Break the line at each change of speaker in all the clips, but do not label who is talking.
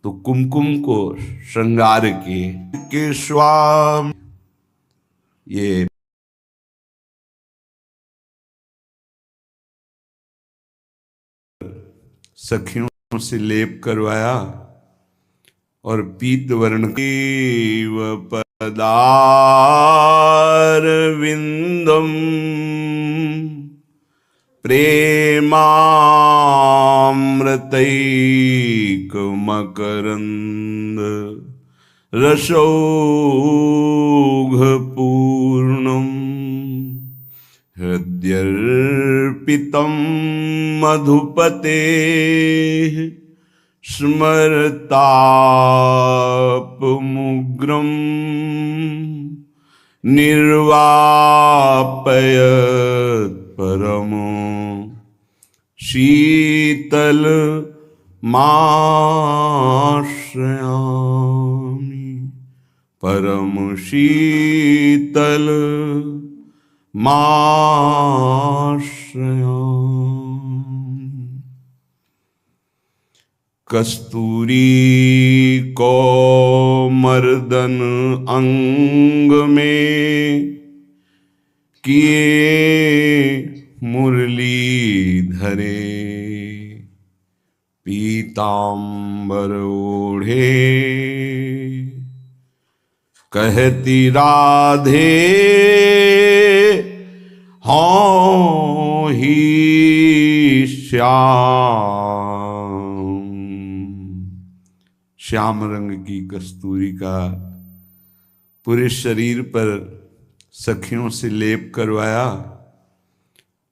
तो कुमकुम को श्रृंगार के स्वाम ये सखियों से लेप करवाया और पीत वर्ण पदार विंदम प्रेमामृतैक मकरंद रसौघ पूर्णम हृद्यर्पितं मधुपते स्मरतापमुग्रं निर्वापयत् परमो शीतल माश्रयामि परम शीतल माश्रयामि। कस्तूरी को मर्दन अंग में किए मुरली धरे पीतांबर ओढ़े कहती राधे हाँ ही श्याम रंग की कस्तूरी का पूरे शरीर पर सखियों से लेप करवाया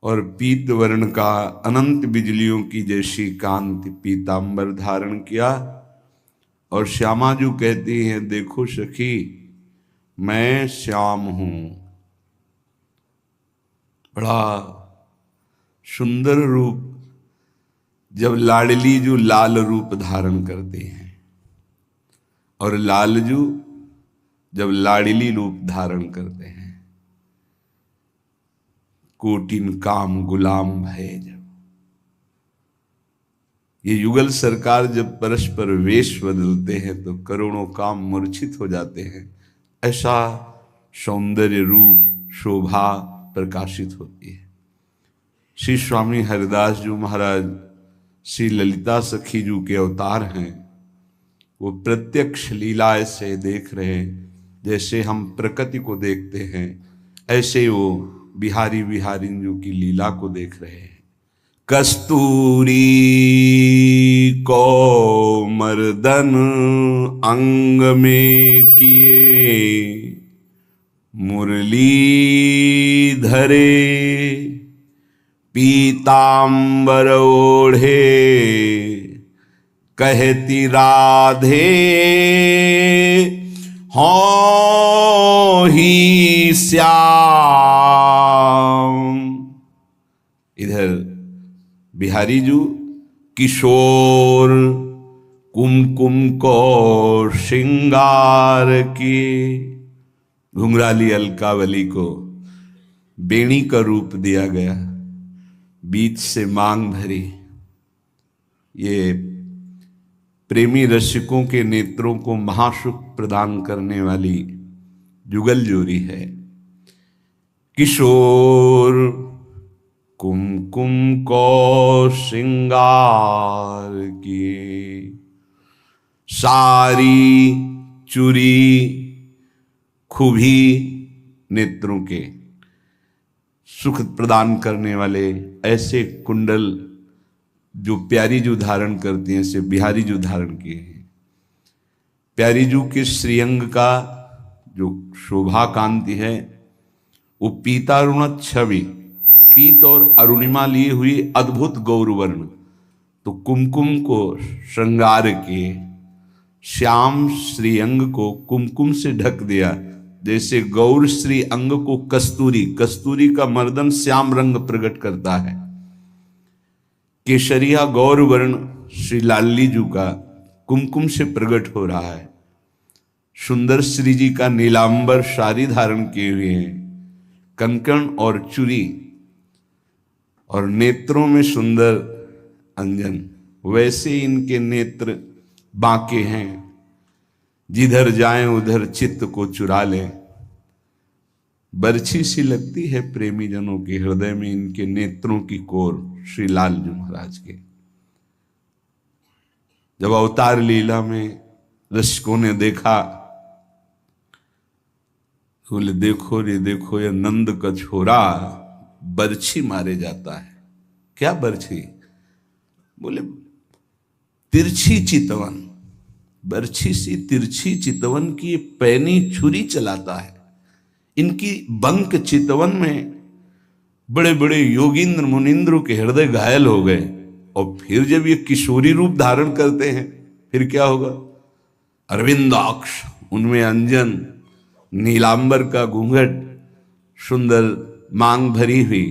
और पीत वर्ण का अनंत बिजलियों की जैसी कांति पीतांबर धारण किया। और श्यामाजू कहती हैं, देखो सखी मैं श्याम हूं। बड़ा सुंदर रूप जब लाडली जू लाल रूप धारण करते हैं और लालजू जब लाडली रूप धारण करते हैं। कोटिन काम गुलाम भय जब ये युगल सरकार जब परस्पर वेश बदलते हैं तो करोड़ों काम मूर्छित हो जाते हैं। ऐसा सौंदर्य रूप शोभा प्रकाशित होती है। श्री स्वामी हरिदास जी महाराज श्री ललिता सखी जी के अवतार हैं। वो प्रत्यक्ष लीला से देख रहे हैं, जैसे हम प्रकृति को देखते हैं ऐसे वो बिहारी जी की लीला को देख रहे हैं। कस्तूरी को मर्दन अंग में किए मुरली धरे पीतांबर ओढ़े कहती राधे हाँ ही श्याम। इधर बिहारी जू किशोर कुमकुम को श्रृंगार किए। घुंघराली अलकावली को बेणी का रूप दिया गया, बीच से मांग भरी। ये प्रेमी रसिकों के नेत्रों को महासुख प्रदान करने वाली जुगल जोरी है। किशोर कुमकुम को श्रृंगार किए सारी चूरी खूबी नेत्रों के सुख प्रदान करने वाले ऐसे कुंडल जो प्यारी जू धारण करती हैं, ऐसे बिहारी जू धारण किए हैं। प्यारी जू के श्रीअंग का जो शोभा कांति है वो पीतारुण छवि, पीत और अरुणिमा लिए हुई अद्भुत गौरवर्ण। तो कुमकुम को श्रृंगार किए, श्याम श्रीअंग को कुमकुम से ढक दिया। जैसे गौर श्री अंग को कस्तूरी, कस्तूरी का मर्दन श्याम रंग प्रकट करता है। केशरिया गौर वर्ण श्री लाली जू का कुमकुम से प्रकट हो रहा है। सुंदर श्री जी का नीलांबर साड़ी धारण किए हुए हैं, कंकण और चूड़ी और नेत्रों में सुंदर अंजन। वैसे इनके नेत्र बांके हैं, जिधर जाएं उधर चित्त को चुरा लें। बरछी सी लगती है प्रेमी जनों के हृदय में इनके नेत्रों की कोर श्री लालजू महाराज के। जब अवतार लीला में रसिकों ने देखा, बोले देखो रे देखो, ये नंद का छोरा बरछी मारे जाता है। क्या बरछी? बोले तिरछी चितवन, बरछी सी तिरछी चितवन की ये पैनी छुरी चलाता है। इनकी बंक चितवन में बड़े बड़े योगींद्र मुनिंद्रों के हृदय घायल हो गए। और फिर जब ये किशोरी रूप धारण करते हैं फिर क्या होगा? अरविंदाक्ष, उनमें अंजन, नीलांबर का घूंघट, सुंदर मांग भरी हुई,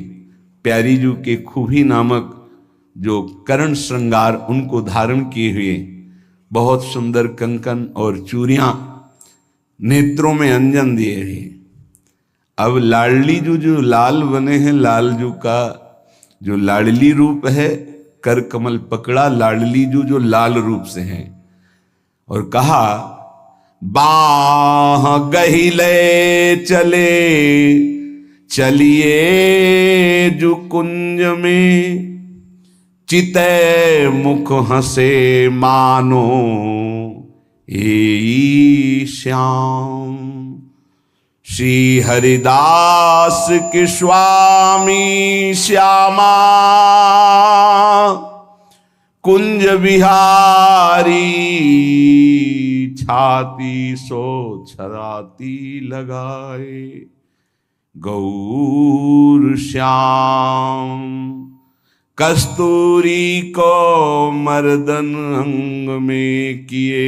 प्यारी जू के खूबी नामक जो कर्ण श्रृंगार उनको धारण किए हुए, बहुत सुंदर कंकन और चूड़ियां, नेत्रों में अंजन दिए हुए। अब लाडली जू जो लाल बने हैं, लालजू का जो लाडली रूप है, कर कमल पकड़ा, लाडली जू जो लाल रूप से हैं। और कहा बाह गहिले चले चलिए जू कुंज में, चितै मुख हंसे मानो ए श्याम। श्री हरिदास के स्वामी श्यामा, कुंज बिहारी छाती सो छराती लगाए। गौर श्याम कस्तूरी को मर्दन अंग में किए,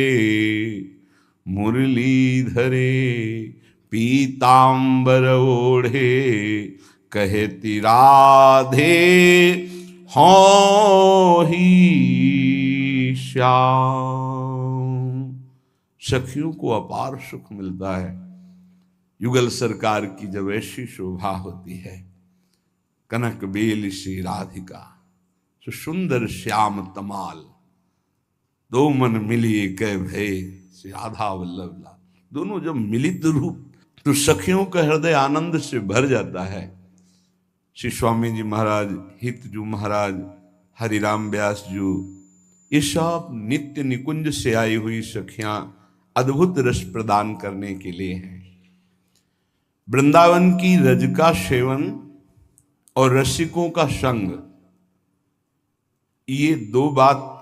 मुरली धरे पीतांबर ओढ़े, कहती राधे हो ही श्याम। सखियों को अपार सुख मिलता है युगल सरकार की जब ऐसी शोभा होती है। कनक बेल श्री राधिका, सो सुंदर श्याम तमाल, दो मन मिलिए कह भय, श्री राधा वल्लभ लाल। दोनों जब मिलित रूप तो सखियों का हृदय आनंद से भर जाता है। श्री स्वामी जी महाराज, हितजू महाराज, हरिराम व्यास जू, ये सब नित्य निकुंज से आई हुई सखियां अद्भुत रस प्रदान करने के लिए हैं। वृंदावन की रज का सेवन और रसिकों का संग, ये दो बात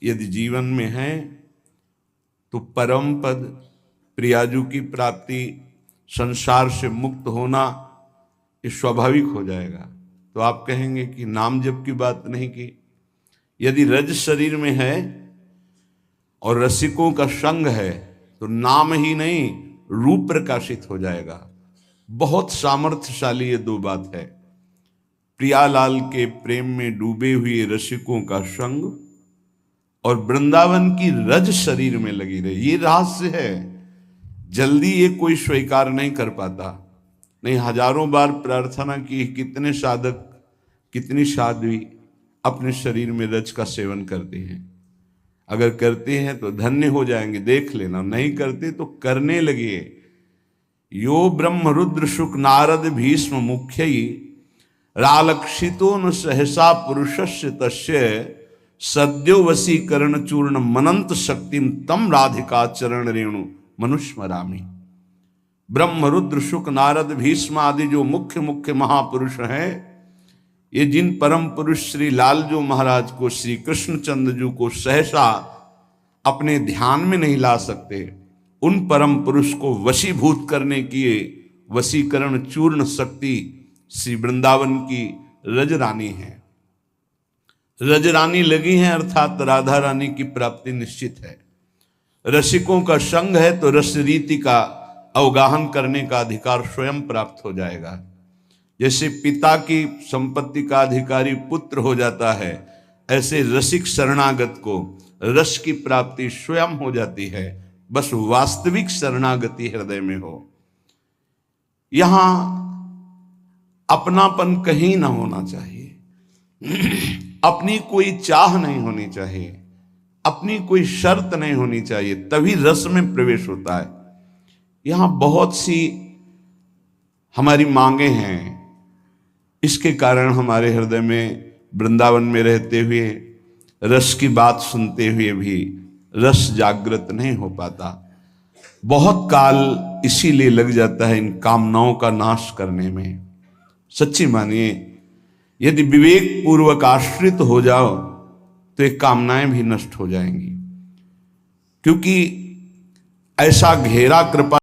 यदि जीवन में है तो परम पद, प्रियाजू की प्राप्ति, संसार से मुक्त होना ये स्वाभाविक हो जाएगा। तो आप कहेंगे कि नाम जप की बात नहीं की। यदि रज शरीर में है और रसिकों का संग है तो नाम ही नहीं रूप प्रकाशित हो जाएगा। बहुत सामर्थ्यशाली ये दो बात है। प्रियालाल के प्रेम में डूबे हुए रसिकों का संग और वृंदावन की रज शरीर में लगी रही, ये रहस्य है। जल्दी ये कोई स्वीकार नहीं कर पाता। नहीं, हजारों बार प्रार्थना की, कितने साधक, कितनी साध्वी अपने शरीर में रज का सेवन करते हैं। अगर करते हैं तो धन्य हो जाएंगे, देख लेना। नहीं करते तो करने लगे। यो ब्रह्म रुद्र शुक नारद भीष्म मुख्य रालक्षितो न सहसा पुरुषस्य तस्य, सद्यो वशीकरण चूर्ण मनंत शक्तिम तम राधिका चरण रेणु मनुष्मरामी। ब्रह्म रुद्र शुक नारद भीष्म आदि जो मुख्य मुख्य महापुरुष हैं, ये जिन परम पुरुष श्री लालजू महाराज को, श्री कृष्णचंद्र जी को सहसा अपने ध्यान में नहीं ला सकते, उन परम पुरुष को वशीभूत करने की वशीकरण चूर्ण शक्ति श्री वृंदावन की रज रानी है। रज रानी लगी है अर्थात राधा रानी की प्राप्ति निश्चित है। रसिकों का संग है तो रस रीति का अवगाहन करने का अधिकार स्वयं प्राप्त हो जाएगा। जैसे पिता की संपत्ति का अधिकारी पुत्र हो जाता है, ऐसे रसिक शरणागत को रस की प्राप्ति स्वयं हो जाती है। बस वास्तविक शरणागति हृदय में हो। यहां अपनापन कहीं ना होना चाहिए, अपनी कोई चाह नहीं होनी चाहिए, अपनी कोई शर्त नहीं होनी चाहिए, तभी रस में प्रवेश होता है। यहां बहुत सी हमारी मांगे हैं, इसके कारण हमारे हृदय में वृंदावन में रहते हुए रस की बात सुनते हुए भी रस जागृत नहीं हो पाता। बहुत काल इसीलिए लग जाता है इन कामनाओं का नाश करने में। सच्ची मानिए, यदि विवेक पूर्वक आश्रित हो जाओ तो ये कामनाएं भी नष्ट हो जाएंगी, क्योंकि ऐसा घेरा कृपा